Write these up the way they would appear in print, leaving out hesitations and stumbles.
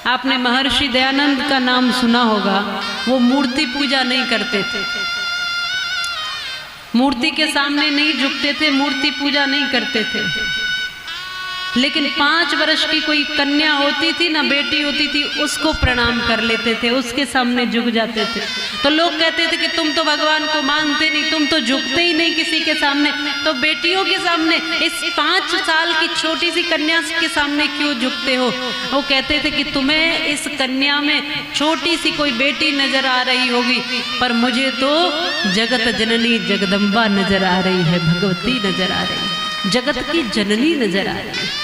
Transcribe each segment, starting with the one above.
आपने महर्षि दयानंद का नाम सुना होगा। वो मूर्ति पूजा नहीं करते थे, मूर्ति के सामने नहीं झुकते थे, मूर्ति पूजा नहीं करते थे। लेकिन 5 वर्ष की कोई कन्या होती थी ना, बेटी होती थी, उसको प्रणाम कर लेते थे, उसके सामने झुक जाते थे। तो लोग कहते थे कि तुम तो भगवान को मानते नहीं, तुम तो झुकते ही नहीं किसी के सामने, तो बेटियों के सामने, इस 5 साल की छोटी सी कन्या के सामने क्यों झुकते हो? वो कहते थे कि तुम्हें इस कन्या में छोटी सी कोई बेटी नजर आ रही होगी, पर मुझे तो जगत जननी जगदम्बा नजर आ रही है, भगवती नजर आ रही है, जगत की जननी नजर आ रही है।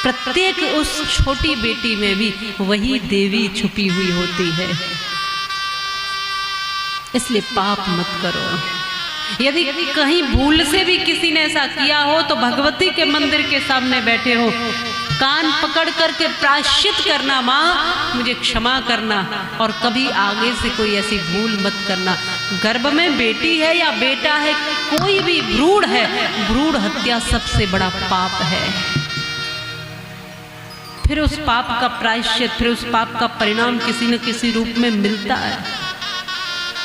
प्रत्येक उस छोटी बेटी में भी वही देवी छुपी हुई होती है। इसलिए पाप मत करो। यदि कहीं भूल से भी किसी ने ऐसा किया हो तो भगवती के मंदिर के सामने बैठे हो, कान पकड़ करके प्रायश्चित करना, माँ मुझे क्षमा करना, और कभी आगे से कोई ऐसी भूल मत करना। गर्भ में बेटी है या बेटा है, कोई भी भ्रूण है, भ्रूण हत्या सबसे बड़ा पाप है। फिर उस पाप का प्रायश्चित, फिर उस पाप का परिणाम किसी न किसी रूप में मिलता है।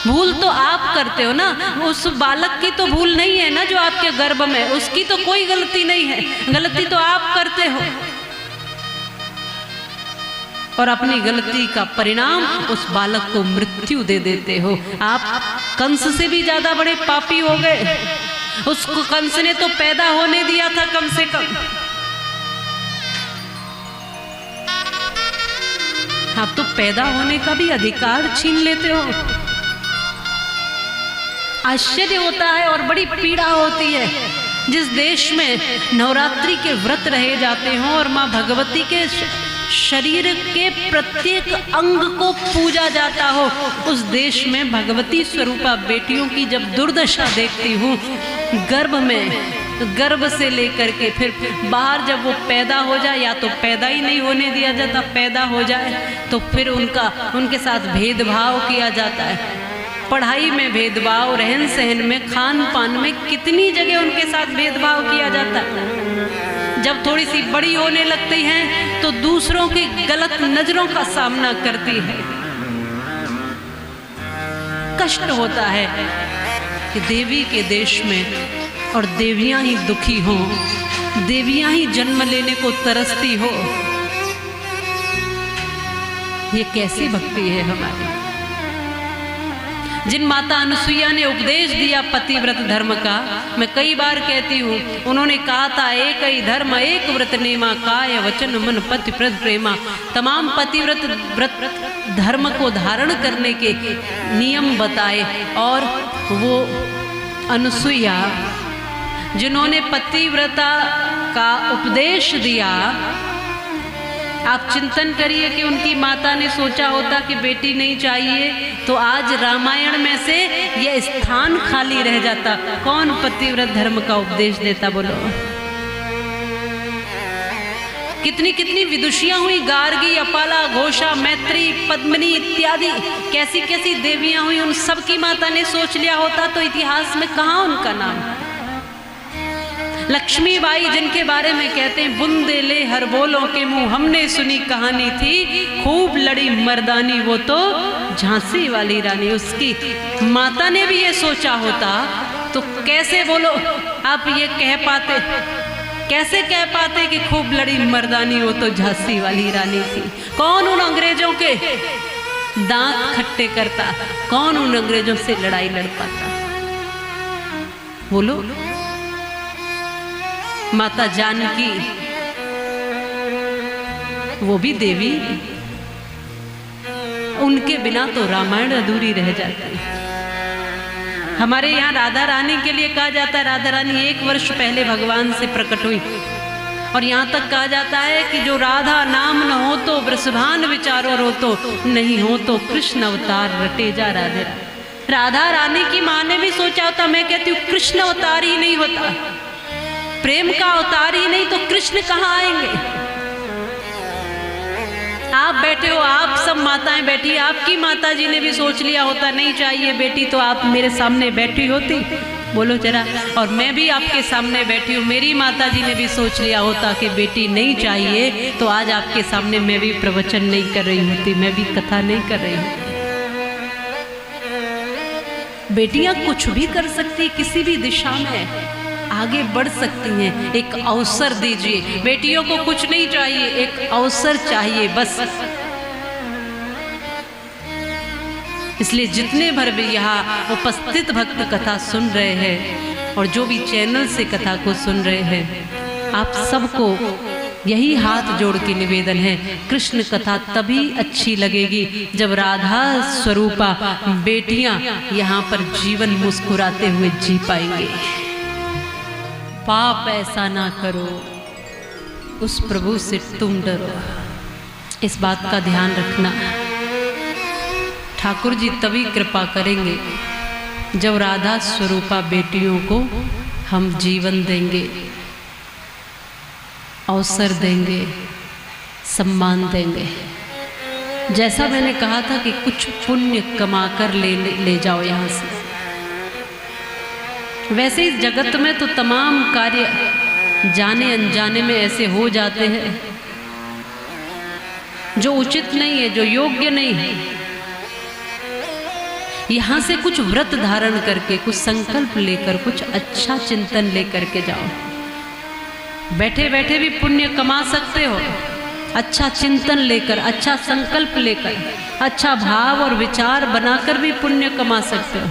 भूल तो आप करते हो ना, उस बालक की तो भूल नहीं है ना जो आपके गर्भ में, उसकी तो कोई गलती नहीं है, गलती तो आप करते हो, और अपनी गलती का परिणाम उस बालक को मृत्यु दे देते हो। आप कंस से भी ज्यादा बड़े पापी हो गए। उसको कंस ने तो पैदा होने दिया था कम से कम, आप तो पैदा होने का भी अधिकार छीन लेते हो। आश्चर्य होता है और बड़ी पीड़ा होती है जिस देश में नवरात्रि के व्रत रहे जाते हों और माँ भगवती के शरीर के प्रत्येक अंग को पूजा जाता हो, उस देश में भगवती स्वरूपा बेटियों की जब दुर्दशा देखती हूँ, गर्भ में, गर्भ से लेकर के फिर बाहर जब वो पैदा हो जाए, या तो पैदा ही नहीं होने दिया जाता, पैदा हो जाए तो फिर उनके साथ भेदभाव किया जाता है। पढ़ाई में भेदभाव, रहन सहन में, खान पान में, कितनी जगह उनके साथ भेदभाव किया जाता है। जब थोड़ी सी बड़ी होने लगती हैं तो दूसरों की गलत नजरों का सामना करती है। कष्ट होता है कि देवी के देश में और देवियां ही दुखी हों, देवियां ही जन्म लेने को तरसती हो। ये कैसी भक्ति है हमारी? जिन माता अनुसुईया ने उपदेश दिया पतिव्रत धर्म का, मैं कई बार कहती हूँ, उन्होंने कहा था एक ही धर्म एक व्रत नेमा, काय वचन मन पति प्रद प्रेमा। तमाम पतिव्रत व्रत धर्म को धारण करने के नियम बताए, और वो अनुसुईया जिन्होंने पतिव्रता का उपदेश दिया, आप चिंतन करिए कि उनकी माता ने सोचा होता कि बेटी नहीं चाहिए तो आज रामायण में से यह स्थान खाली रह जाता। कौन पतिव्रत धर्म का उपदेश देता बोलो? कितनी कितनी विदुषियां हुई, गार्गी, अपाला, घोषा, मैत्री, पद्मिनी इत्यादि कैसी कैसी देवियां हुई, उन सब की माता ने सोच लिया होता तो इतिहास में कहाँ उनका नाम। लक्ष्मीबाई जिनके बारे में कहते हैं बुंदेले हर बोलों के मुंह, हमने सुनी कहानी थी, खूब लड़ी मर्दानी वो तो झांसी वाली रानी। उसकी माता ने भी ये सोचा होता तो कैसे बोलो आप ये कह पाते, कैसे कह पाते कि खूब लड़ी मर्दानी वो तो झांसी वाली रानी थी? कौन उन अंग्रेजों के दांत खट्टे करता, कौन उन अंग्रेजों से लड़ाई लड़ पाता? बोलो। माता जानकी वो भी देवी, उनके बिना तो रामायण अधूरी रह जाती। हमारे यहाँ राधा रानी के लिए कहा जाता है, राधा रानी 1 वर्ष पहले भगवान से प्रकट हुई, और यहाँ तक कहा जाता है कि जो राधा नाम न हो तो वृषभान विचारो रो तो, नहीं हो तो कृष्ण अवतार रटे जा राधे। राधा रानी की माँ ने भी सोचा होता, मैं कहती हूँ कृष्ण अवतार ही नहीं होता, प्रेम का अवतार ही नहीं तो कृष्ण कहाँ आएंगे? आप बैठे हो, आप सब माताएं बैठी, आपकी माता जी ने भी सोच लिया होता नहीं चाहिए बेटी तो आप मेरे सामने बैठी होती, बोलो जरा। और मैं भी आपके सामने बैठी हूँ, मेरी माता जी ने भी सोच लिया होता कि बेटी नहीं चाहिए तो आज आपके सामने मैं भी प्रवचन नहीं कर रही होती, मैं भी कथा नहीं कर रही होती। बेटियां कुछ भी कर सकती, किसी भी दिशा में आगे बढ़ सकती हैं। एक अवसर दीजिए, बेटियों को कुछ नहीं चाहिए, एक अवसर चाहिए बस। इसलिए जितने भर भी यहाँ उपस्थित भक्त कथा सुन रहे हैं और जो भी चैनल से कथा को सुन रहे हैं, आप सबको यही हाथ जोड़ के निवेदन है, कृष्ण कथा तभी अच्छी लगेगी जब राधा स्वरूपा बेटियां यहाँ पर जीवन मुस्कुराते हुए जी पाएंगे। पाप ऐसा ना करो, उस प्रभु से तुम डरो। इस बात का ध्यान रखना। ठाकुर जी तभी कृपा करेंगे जब राधा स्वरूपा बेटियों को हम जीवन देंगे, अवसर देंगे, सम्मान देंगे। जैसा मैंने कहा था कि कुछ पुण्य कमा कर ले जाओ यहाँ से। वैसे इस जगत में तो तमाम कार्य जाने अनजाने में ऐसे हो जाते हैं जो उचित नहीं है, जो योग्य नहीं है। यहाँ से कुछ व्रत धारण करके, कुछ संकल्प लेकर, कुछ अच्छा चिंतन लेकर के जाओ। बैठे बैठे भी पुण्य कमा सकते हो, अच्छा चिंतन लेकर, अच्छा संकल्प लेकर, अच्छा भाव और विचार बनाकर भी पुण्य कमा सकते हो।